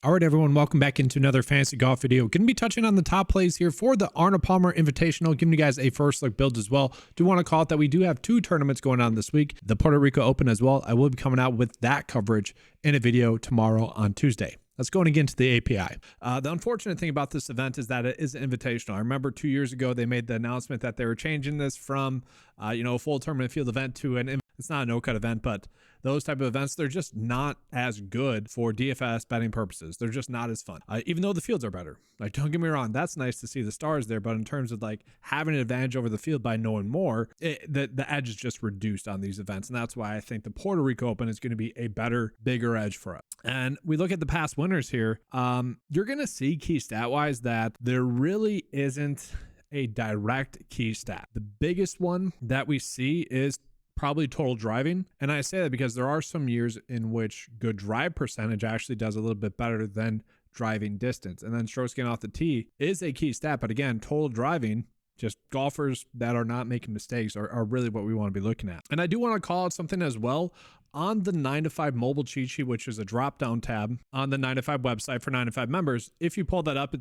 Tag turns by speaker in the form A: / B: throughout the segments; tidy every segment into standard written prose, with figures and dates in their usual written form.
A: All right, everyone, welcome back into another fantasy golf video. Going to be touching on the top plays here for the Arnold Invitational, giving you guys a first look build as well. Do want to call it that we do have two tournaments going on this week, the Puerto Rico Open as well. I will be coming out with that coverage in a video tomorrow on Tuesday. Let's go and get into the API. The unfortunate thing about this event is that it is an invitational. I remember 2 years ago, they made the announcement that they were changing this from, a full tournament field event to it's not a no-cut event, but those type of events, they're just not as good for DFS betting purposes. They're just not as fun, even though the fields are better. Like, don't get me wrong, that's nice to see the stars there, but in terms of like having an advantage over the field by knowing more, the edge is just reduced on these events, and that's why I think the Puerto Rico Open is going to be a better, bigger edge for us. And we look at the past winners here. You're going to see key stat-wise that there really isn't a direct key stat. The biggest one that we see is probably total driving. And I say that because there are some years in which good drive percentage actually does a little bit better than driving distance. And then strokes gained off the tee is a key stat. But again, total driving, just golfers that are not making mistakes are really what we want to be looking at. And I do want to call out something as well. On the 9to5 mobile cheat sheet, which is a drop-down tab on the 9to5 website for 9to5 members, if you pull that up,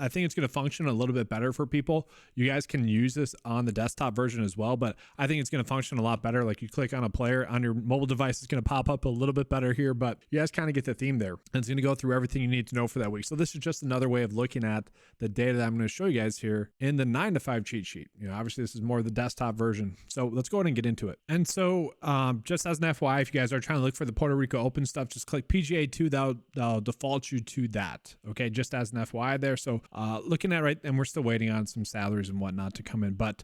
A: I think it's going to function a little bit better for people. You guys can use this on the desktop version as well, but I think it's going to function a lot better. Like, you click on a player on your mobile device, it's going to pop up a little bit better here, but you guys kind of get the theme there. And it's going to go through everything you need to know for that week. So this is just another way of looking at the data that I'm going to show you guys here in the 9to5 cheat sheet. Obviously this is more of the desktop version. So let's go ahead and get into it. And so just as an FYI, if you guys are trying to look for the Puerto Rico Open stuff, just click PGA 2. That'll default you to that. Okay, just as an FYI there. So looking at and we're still waiting on some salaries and whatnot to come in, but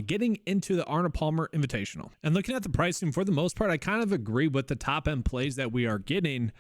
A: getting into the Arnold Invitational and looking at the pricing, for the most part, I kind of agree with the top end plays that we are getting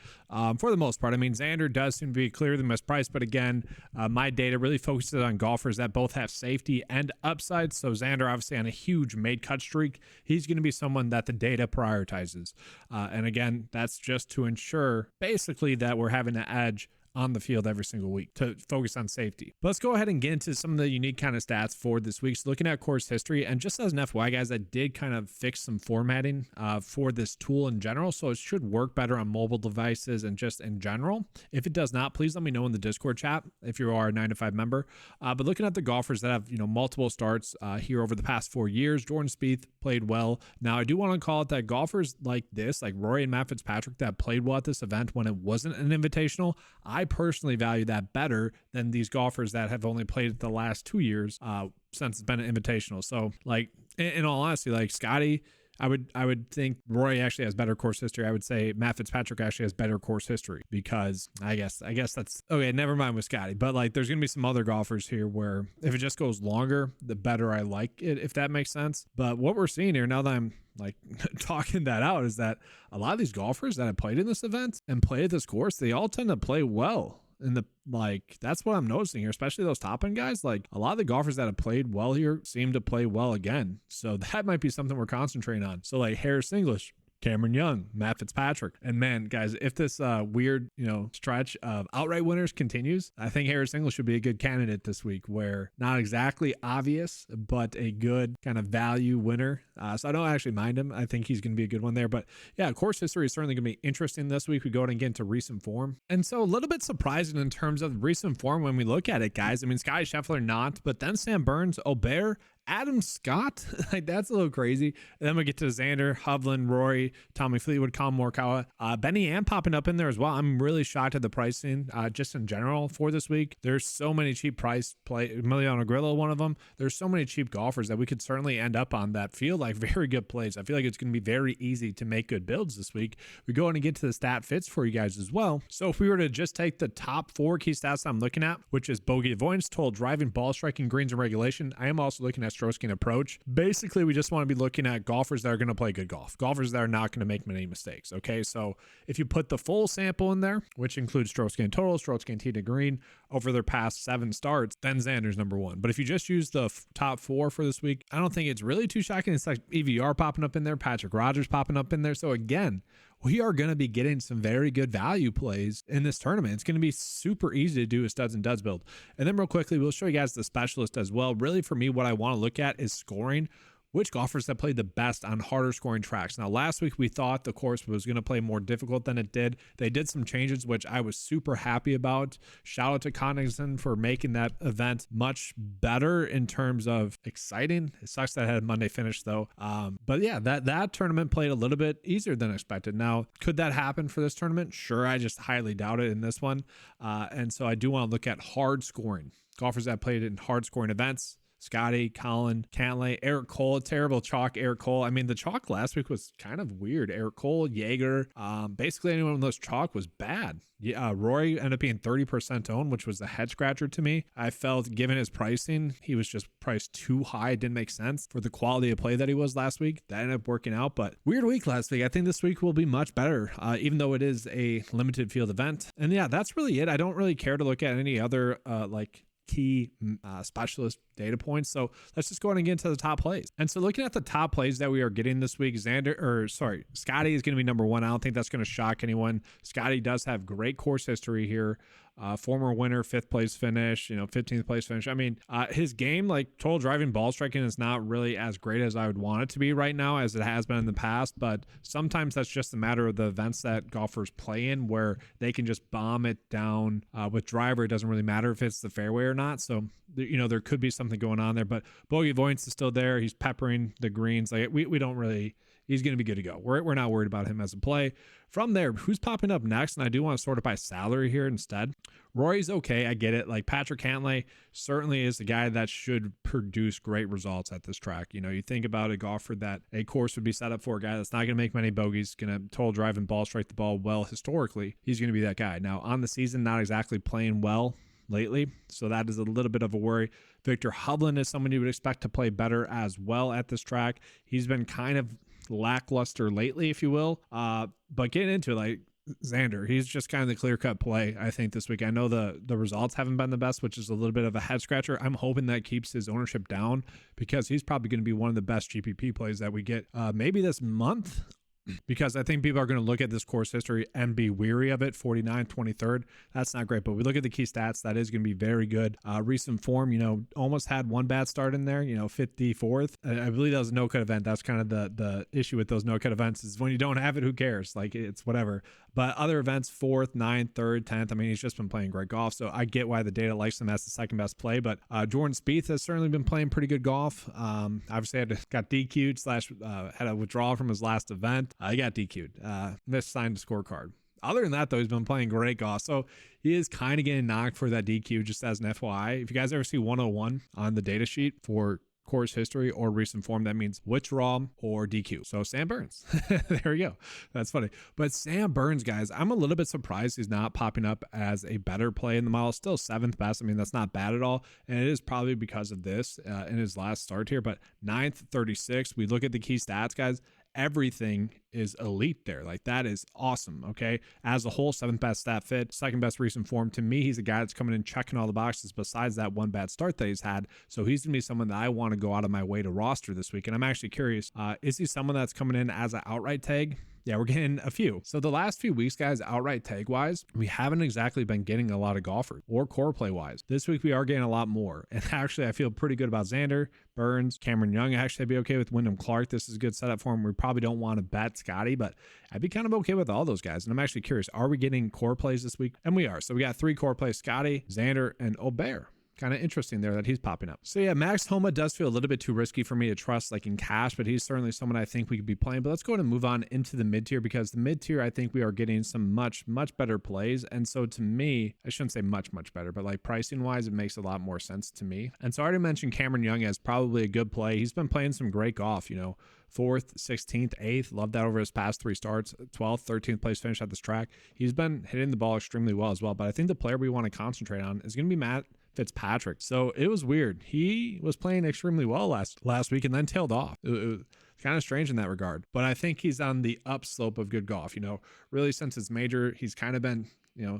A: for the most part. I mean, Xander does seem to be clearly the best price, but again, my data really focuses on golfers that both have safety and upside. So Xander, obviously on a huge made cut streak, he's going to be someone that the data prioritizes. And again, that's just to ensure basically that we're having an edge on the field every single week to focus on safety. But let's go ahead and get into some of the unique kind of stats for this week. So looking at course history, and just as an FYI, guys, I did kind of fix some formatting for this tool in general, so it should work better on mobile devices and just in general. If it does not, please let me know in the Discord chat if you are a 9to5 member. But looking at the golfers that have multiple starts here over the past 4 years, Jordan Spieth played well. Now I do want to call it that golfers like this, like Rory and Matt Fitzpatrick, that played well at this event when it wasn't an invitational, I personally value that better than these golfers that have only played it the last 2 years since it's been an invitational. So like, in all honesty, like Scotty, I would think Roy actually has better course history. I would say Matt Fitzpatrick actually has better course history, because I guess that's okay. Never mind with Scotty, but like there's gonna be some other golfers here where if it just goes longer, the better I like it, if that makes sense. But what we're seeing here now that I'm like talking that out is that a lot of these golfers that have played in this event and played at this course, they all tend to play well. And that's what I'm noticing here, especially those top end guys. Like, a lot of the golfers that have played well here seem to play well again. So that might be something we're concentrating on. So like Harris English, Cameron Young, Matt Fitzpatrick. And man, guys, if this weird, stretch of outright winners continues, I think Harris English should be a good candidate this week, where not exactly obvious, but a good kind of value winner. So I don't actually mind him. I think he's going to be a good one there. But yeah, course history is certainly going to be interesting this week. We go and get into recent form. And so a little bit surprising in terms of recent form when we look at it, guys. I mean, Scotty Scheffler not, but then Sam Burns, Aubert, Adam Scott, like that's a little crazy. And then we get to Xander, Hovland, Rory, Tommy Fleetwood, Colin Morikawa, Benny Am popping up in there as well. I'm really shocked at the pricing just in general for this week. There's so many cheap price play. Emiliano Grillo, one of them. There's so many cheap golfers that we could certainly end up on that feel like very good plays. I feel like it's going to be very easy to make good builds this week. We go in and get to the stat fits for you guys as well. So if we were to just take the top 4 key stats I'm looking at, which is bogey avoidance, total driving, ball striking, greens, and regulation, I am also looking at strokes gained approach. Basically, we just want to be looking at golfers that are going to play good golf, golfers that are not going to make many mistakes. Okay, so if you put the full sample in there, which includes strokes gained total, strokes gained tee to green over their past 7 starts, then Xander's number 1. But if you just use the top 4 for this week, I don't think it's really too shocking. It's like EVR popping up in there, Patrick Rogers popping up in there. So again, we are going to be getting some very good value plays in this tournament. It's going to be super easy to do a studs and duds build. And then real quickly, we'll show you guys the specialist as well. Really, for me, what I want to look at is scoring. which golfers have played the best on harder scoring tracks. Now, last week we thought the course was going to play more difficult than it did. They did some changes, which I was super happy about. Shout out to Connaughton for making that event much better in terms of exciting. It sucks that it had a Monday finish though. But yeah, that tournament played a little bit easier than expected. Now, could that happen for this tournament? Sure, I just highly doubt it in this one. And so I do want to look at hard scoring. Golfers that played in hard scoring events. Scotty, Colin, Cantlay, Eric Cole, terrible chalk, Eric Cole. I mean, the chalk last week was kind of weird. Eric Cole, Jaeger, basically anyone with those chalk was bad. Yeah, Rory ended up being 30% owned, which was a head scratcher to me. I felt given his pricing, he was just priced too high. It didn't make sense for the quality of play that he was last week. That ended up working out, but weird week last week. I think this week will be much better, even though it is a limited field event. And yeah, that's really it. I don't really care to look at any other key specialist data points. So let's just go ahead and get into the top plays. And so looking at the top plays that we are getting this week, Scotty is going to be number one. I don't think that's going to shock anyone. Scotty does have great course history here. Former winner, 5th place finish, 15th place finish. I mean, his game, like total driving ball striking, is not really as great as I would want it to be right now as it has been in the past. But sometimes that's just a matter of the events that golfers play in where they can just bomb it down with driver. It doesn't really matter if it's the fairway or not. So, there could be something going on there, but bogey avoidance is still there. He's peppering the greens. Like we don't really, he's going to be good to go. We're not worried about him as a play. From there, who's popping up next? And I do want to sort it by salary here instead. Rory's okay. I get it. Like Patrick Cantlay certainly is the guy that should produce great results at this track. You think about a golfer that a course would be set up for, a guy that's not going to make many bogeys, going to total drive and ball strike the ball well historically. He's going to be that guy. Now on the season, not exactly playing well lately, so that is a little bit of a worry. Victor Hovland is someone you would expect to play better as well at this track. He's been kind of lackluster lately, if you will, but getting into it, like Xander, he's just kind of the clear-cut play, I think, this week. I know the results haven't been the best, which is a little bit of a head-scratcher. I'm hoping that keeps his ownership down because he's probably going to be one of the best GPP plays that we get maybe this month, because I think people are going to look at this course history and be weary of it. 49, 23rd. That's not great, but we look at the key stats. That is going to be very good. Recent form, almost had one bad start in there, 54th. I believe that was a no-cut event. That's kind of the issue with those no-cut events is when you don't have it, who cares? Like, it's whatever. But other events, 4th, 9th, 3rd, 10th. I mean, he's just been playing great golf. So I get why the data likes him as the second best play. But Jordan Spieth has certainly been playing pretty good golf. Obviously, got DQ'd / had a withdrawal from his last event. He got DQ'd. Missigned the scorecard. Other than that, though, he's been playing great golf. So he is kind of getting knocked for that DQ, just as an FYI. If you guys ever see 101 on the data sheet for course history or recent form, that means withdrawal or DQ. So Sam Burns, there we go. That's funny. But Sam Burns, guys, I'm a little bit surprised he's not popping up as a better play in the model. Still 7th best. I mean, that's not bad at all. And it is probably because of this in his last start here. But 9th, 36. We look at the key stats, guys. Everything is elite there. Like, that is awesome. Okay. As a whole, 7th best stat fit, 2nd best recent form. To me, he's a guy that's coming in checking all the boxes besides that one bad start that he's had. So he's going to be someone that I want to go out of my way to roster this week. And I'm actually curious, is he someone that's coming in as an outright tag? Yeah, we're getting a few. So the last few weeks, guys, outright tag wise, we haven't exactly been getting a lot of golfers, or core play wise. This week we are getting a lot more. And actually, I feel pretty good about Xander, Burns, Cameron Young. Actually, I'd be okay with Wyndham Clark. This is a good setup for him. We probably don't want to bet Scotty, but I'd be kind of okay with all those guys. And I'm actually curious, are we getting core plays this week? And we are. So we got 3 core plays: Scotty, Xander, and Obear. Kind of interesting there that he's popping up. So yeah, Max Homa does feel a little bit too risky for me to trust like in cash, but he's certainly someone I think we could be playing. But let's go ahead and move on into the mid tier, because the mid tier, I think we are getting some much better plays. And so to me, I shouldn't say much better, but like pricing wise, it makes a lot more sense to me. And so I already mentioned Cameron Young as probably a good play. He's been playing some great golf, 4th, 16th, 8th. Love that over his past 3 starts. 12th, 13th place finish at this track. He's been hitting the ball extremely well as well. But I think the player we want to concentrate on is going to be Matt Fitzpatrick. So it was weird. He was playing extremely well last week and then tailed off. It was kind of strange in that regard. But I think he's on the upslope of good golf. Really since his major, he's kind of been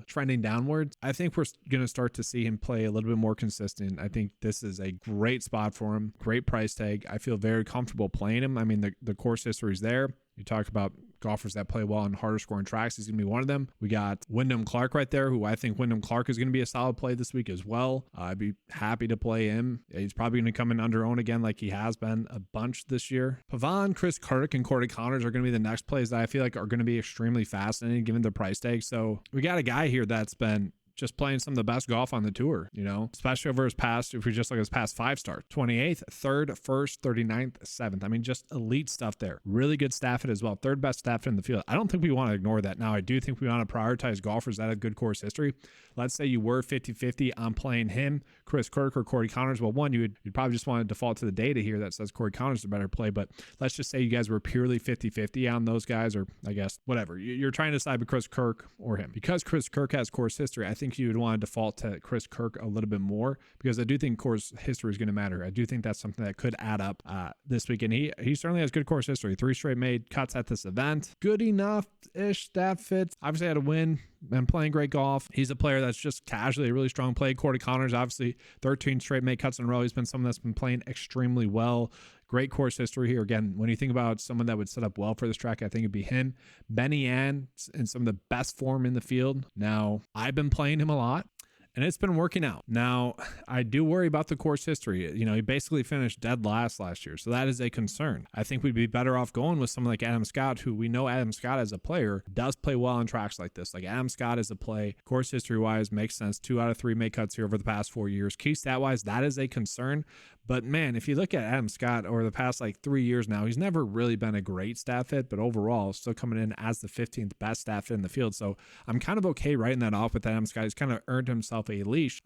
A: trending downwards. I think we're going to start to see him play a little bit more consistent. I think this is a great spot for him. Great price tag. I feel very comfortable playing him. I mean, the course history is there. You talk about golfers that play well on harder scoring tracks. He's going to be one of them. We got Wyndham Clark right there, who I think Wyndham Clark is going to be a solid play this week as well. I'd be happy to play him. He's probably going to come in under own again like he has been a bunch this year. Pavon, Chris Kirk, and Corey Connors are going to be the next plays that I feel like are going to be extremely fascinating given the price tag. So we got a guy here that's been just playing some of the best golf on the tour, you know, especially over his past, if we just look at his past 5 starts, 28th, 3rd, 1st, 39th, 7th. I mean, just elite stuff there. Really good staff fit as well. 3rd best staff fit in the field. I don't think we want to ignore that. Now, I do think we want to prioritize golfers that have good course history. Let's say you were 50-50 on playing him, Chris Kirk, or Corey Connors. Well, one, you'd probably just want to default to the data here that says Corey Connors is a better play, but let's just say you guys were purely 50-50 on those guys, or I guess whatever. You're trying to decide between Chris Kirk or him. Because Chris Kirk has course history, I think you would want to default to Chris Kirk a little bit more, because I do think course history is going to matter. I do think that's something that could add up this week, and he certainly has good course history. 3 straight made cuts at this event. Good enough-ish stat fit. Obviously had a win and playing great golf. He's a player that's just casually a really strong play. Corey Connors, obviously 13 straight made cuts in a row. He's been someone that's been playing extremely well. Great course history here. Again, when you think about someone that would set up well for this track, I think it'd be him. Benny Ann in some of the best form in the field. Now, I've been playing him a lot, and it's been working out. Now, I do worry about the course history. You know, he basically finished dead last year, so that is a concern. I think we'd be better off going with someone like Adam Scott, who we know Adam Scott as a player does play well on tracks like this. Like Adam Scott is a play, course history-wise, makes sense. 2 out of 3 made cuts here over the past 4 years. Key stat-wise, that is a concern. But man, if you look at Adam Scott over the past 3 years now, he's never really been a great stat fit, but overall still coming in as the 15th best stat fit in the field. So I'm kind of okay writing that off with Adam Scott. He's kind of earned himself a leash.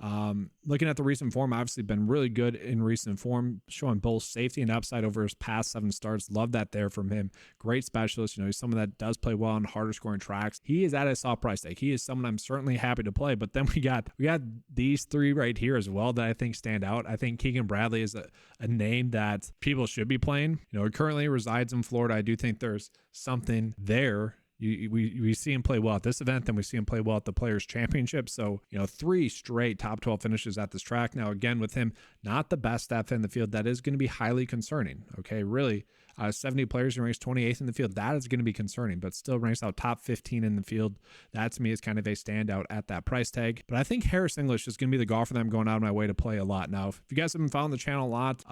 A: Looking at the recent form, obviously been really good in recent form, showing both safety and upside over his past 7 starts. Love that there from him. Great specialist. You know, he's someone that does play well on harder scoring tracks. He is at a soft price tag. He is someone I'm certainly happy to play. But then we got these 3 right here as well that I think stand out. I think Keegan Bradley is a name that people should be playing. You know, he currently resides in Florida. I do think there's something there. We see him play well at this event, then we see him play well at the Players Championship. So, you know, 3 straight top 12 finishes at this track. Now, again, with him, not the best stat in the field, that is going to be highly concerning. Okay, really, 70 players, he ranks 28th in the field. That is going to be concerning, but still ranks out top 15 in the field. That to me is kind of a standout at that price tag. But I think Harris English is going to be the golfer that I'm going out of my way to play a lot. Now, if you guys have been following the channel a lot,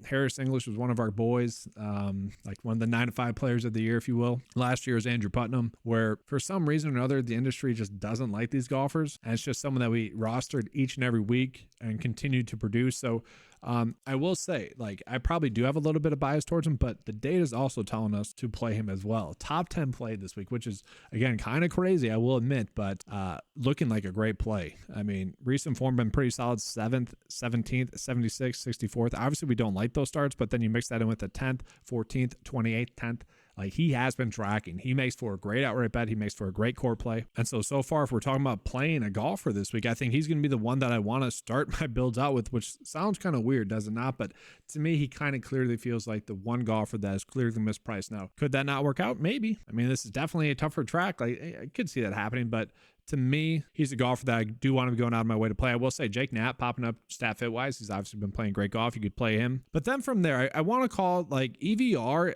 A: Harris English was one of our boys, like one of the 9 to 5 players of the year, if you will. Last year was Andrew Putnam, where for some reason or another, the industry just doesn't like these golfers. And it's just someone that we rostered each and every week and continued to produce. So I will say, I probably do have a little bit of bias towards him, but the data is also telling us to play him as well. Top 10 play this week, which is, again, kind of crazy, I will admit, but looking like a great play. I mean, recent form been pretty solid. 7th, 17th, 76th, 64th. Obviously, we don't like those starts, but then you mix that in with the 10th, 14th, 28th, 10th. He has been tracking. He makes for a great outright bet. He makes for a great core play. And so far, if we're talking about playing a golfer this week, I think he's going to be the one that I want to start my builds out with, which sounds kind of weird, does it not? But to me, he kind of clearly feels like the one golfer that is clearly mispriced. Now, could that not work out? Maybe. I mean, this is definitely a tougher track. I could see that happening, but to me, he's a golfer that I do want to be going out of my way to play. I will say Jake Knapp popping up stat fit wise. He's obviously been playing great golf. You could play him. But then from there, I want to call EVR.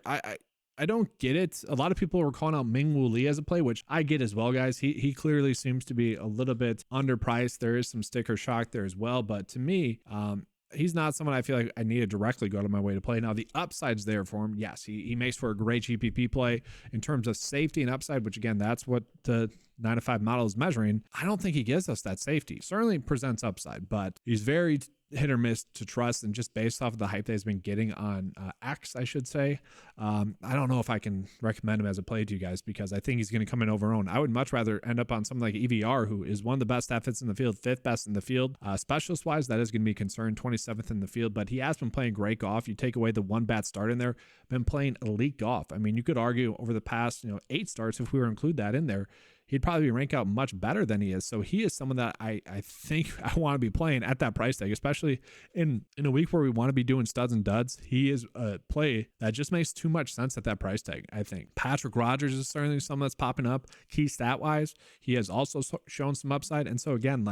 A: I don't get it. A lot of people were calling out Mingwoo Lee as a play, which I get as well, guys. He clearly seems to be a little bit underpriced. There is some sticker shock there as well. But to me, he's not someone I feel like I need to directly go out of my way to play. Now, the upside's there for him. Yes, he makes for a great GPP play in terms of safety and upside, which again, that's what the 9 to 5 model is measuring. I don't think he gives us that safety. Certainly presents upside, but he's very hit or miss to trust, and just based off of the hype that he's been getting on X, I should say, I don't know if I can recommend him as a play to you guys, because I think he's going to come in over own. I would much rather end up on something like EVR, who is one of the best fits in the field, 5th best in the field. Specialist wise, that is going to be a concern, 27th in the field, but he has been playing great golf. You take away the 1 bad start in there, been playing elite golf. I mean, you could argue over the past 8 starts, if we were to include that in there, he'd probably rank out much better than he is. So he is someone that I think I want to be playing at that price tag, especially in a week where we want to be doing studs and duds. He is a play that just makes too much sense at that price tag, I think. Patrick Rogers is certainly someone that's popping up. Key stat-wise, he has also shown some upside. And so again,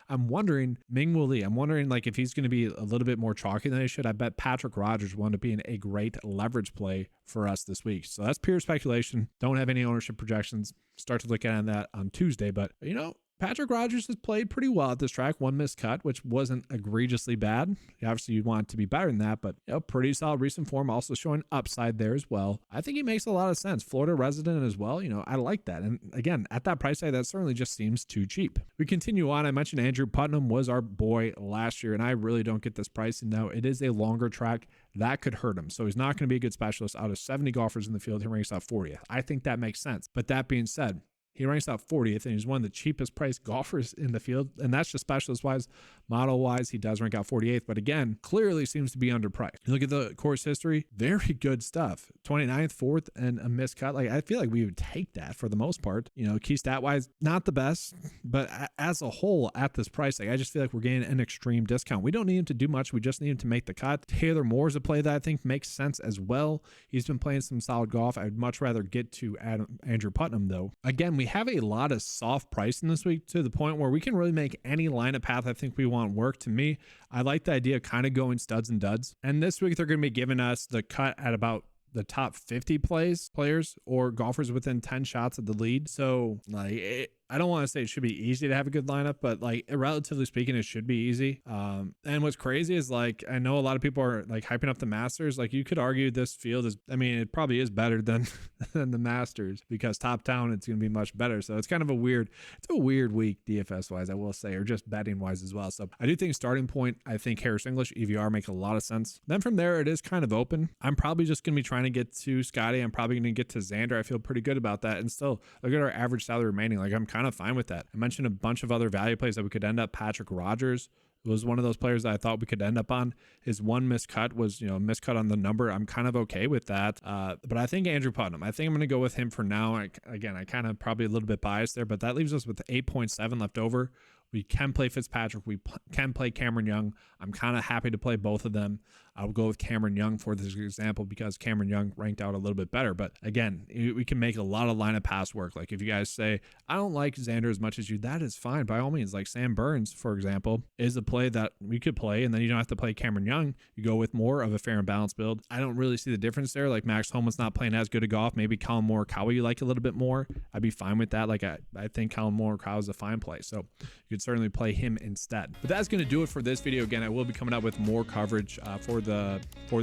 A: I'm wondering, Mingwoo Lee, I'm wondering if he's going to be a little bit more chalky than he should. I bet Patrick Rogers wound up being a great leverage play for us this week. So that's pure speculation. Don't have any ownership projections. Start to look at that on Tuesday. But, you know, Patrick Rogers has played pretty well at this track. One missed cut, which wasn't egregiously bad. Obviously, you'd want it to be better than that, but you know, pretty solid recent form, also showing upside there as well. I think he makes a lot of sense. Florida resident as well. You know, I like that. And again, at that price tag, that certainly just seems too cheap. We continue on. I mentioned Andrew Putnam was our boy last year, and I really don't get this pricing now. It is a longer track. That could hurt him. So he's not going to be a good specialist. Out of 70 golfers in the field, he ranks out 40th. I think that makes sense. But that being said, he ranks out 40th, and he's one of the cheapest priced golfers in the field. And that's just specialist-wise. Model-wise, he does rank out 48th. But again, clearly seems to be underpriced. You look at the course history, very good stuff. 29th, 4th, and a missed cut. Like, I feel like we would take that for the most part. You know, key stat-wise, not the best. But as a whole, at this price, like, I just feel like we're getting an extreme discount. We don't need him to do much. We just need him to make the cut. Taylor Moore's a play that I think makes sense as well. He's been playing some solid golf. I'd much rather get to Andrew Putnam, though. Again, we have a lot of soft pricing this week to the point where we can really make any lineup path I think we want work. To me, I like the idea of kind of going studs and duds. And this week, they're going to be giving us the cut at about the top 50 players or golfers within 10 shots of the lead. So like, I don't want to say it should be easy to have a good lineup, but like relatively speaking, it should be easy. And what's crazy is like, I know a lot of people are like hyping up the Masters. Like you could argue this field is, I mean, it probably is better than the Masters because top down, it's going to be much better. So it's kind of a weird week DFS wise, I will say, or just betting wise as well. So I do think starting point, I think Harris English, EVR make a lot of sense. Then from there, it is kind of open. I'm probably just going to be trying to get to Scotty. I'm probably going to get to Xander. I feel pretty good about that. And still look at our average salary remaining. Like I'm kind of fine with that. I mentioned a bunch of other value plays that we could end up. Patrick Rogers was one of those players that I thought we could end up on. His one miscut was, you know, miscut on the number. I'm kind of okay with that. But I think Andrew Putnam, I think I'm going to go with him for now. Again, I kind of probably a little bit biased there, but that leaves us with 8.7 left over. We can play Fitzpatrick. We can play Cameron Young. I'm kind of happy to play both of them. I'll go with Cameron Young for this example because Cameron Young ranked out a little bit better. But again, we can make a lot of lineup pass work. Like if you guys say, I don't like Xander as much as you, that is fine. By all means, like Sam Burns, for example, is a play that we could play. And then you don't have to play Cameron Young. You go with more of a fair and balanced build. I don't really see the difference there. Like Max Homa's not playing as good a golf. Maybe Colin Morikawa you like a little bit more. I'd be fine with that. Like I think Colin Morikawa is a fine play. So you could certainly play him instead. But that's going to do it for this video. Again, I will be coming up with more coverage for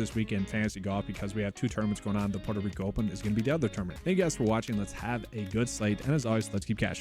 A: this weekend fantasy golf because we have two tournaments going on. The Puerto Rico Open is going to be the other tournament. Thank you guys for watching. Let's have a good slate. And as always, let's keep cashing.